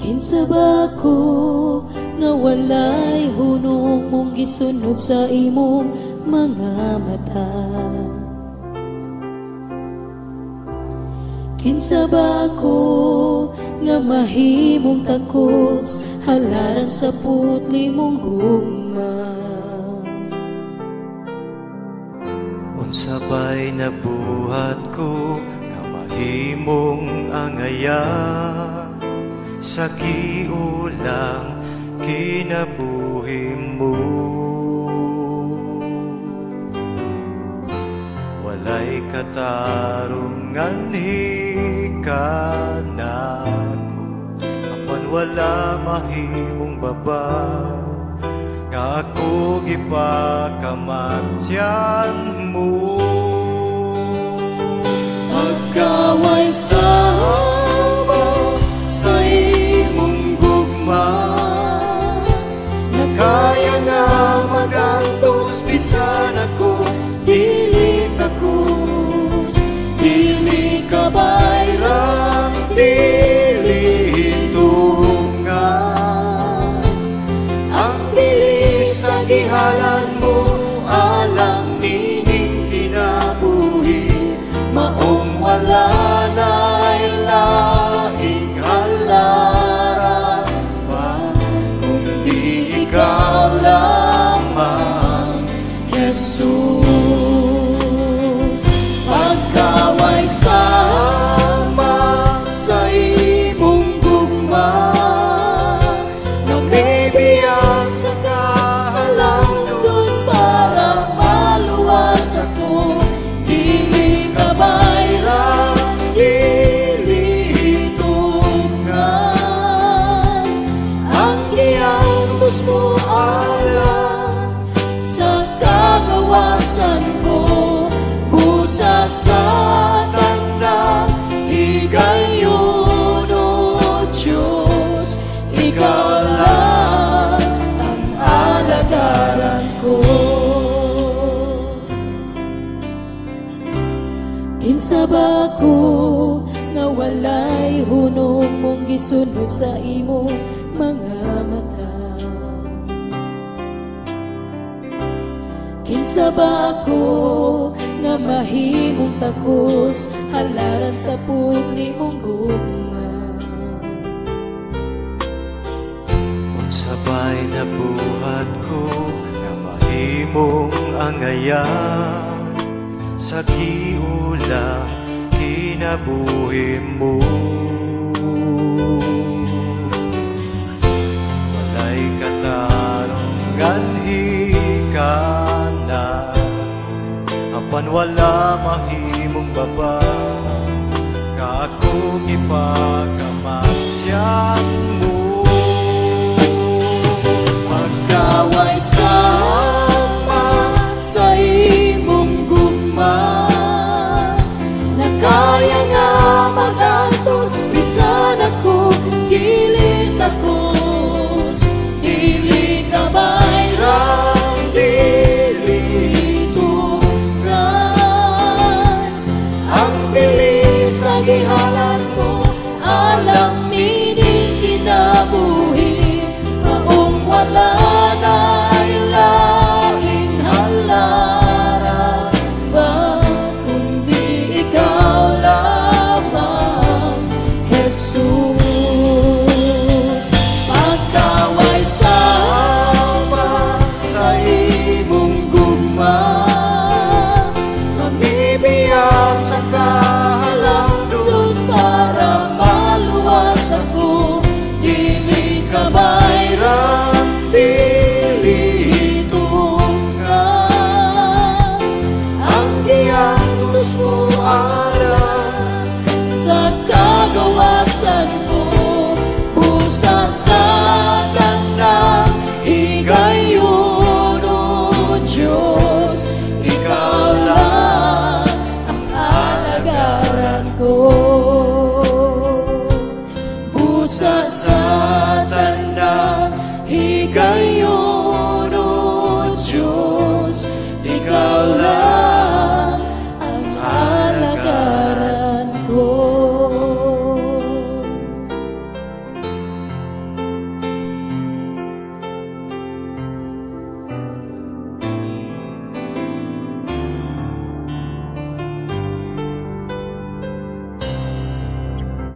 Kinsa ba ko nga walay hunong mong gisunod sa imong mga mata? Kinsa ba ko nga mahimong takos halaran sa putli mong gugma? Unsa ba'y nabuhat ko nga mahimong angaya sa giulang kinabuhi mo? Walay katarungan hikanako, apan wala mahimong baba nga ako gipakamatyan mo. Magkaway sama sa imong gugma, Kaya nga magantos bisan ako dili takos, dili kabayrang, dili tungan. ang bilis sa Gihalan mo alang nining kinabuhi, maong wala na'y laing halaran pa, kundi ikaw lamang, Jesus. Pagkaway sama sa imong gugma, bibiyag sa kahalangdon para maluwas ako, dili kabayrang, dili tungan. Ang giangtos mo alam sa kagawasan ko, busa sa tanda higayon, o Diyos, ikaw lang ang alagaran ko. Kinsa ba ko nga walay hunong mong gisunod sa imong mga mata? Kinsa ba ako nga mahimong takos halaran sa putli mong gugma? Unsa ba'y nabuhat ko nga mahimong angayan sa giulang kinabuhi mo? Walay katarungan hikana, apan wala mahimong baba ka ako gipakamatyan mo. Magkaway sama sa imong gugma, na kaya nga magantos bisan ako dili takos, dili kabayrang, dili tungan. Ang bilis sa gihalan mo alang nining kinabuhi, maong wala na'y laing halaran ba, kundi ikaw lamang, Jesus. Pagkaway sama sa imong gugma, Mamibiyag sa kahalangdon para maluwas ako, dili kabayrang, dili tungan. Ang giangtos mo alam sa kagawasan ko, busa sa tanang higayon, o Diyos, ikaw lang ang alagaran ko. Busa sa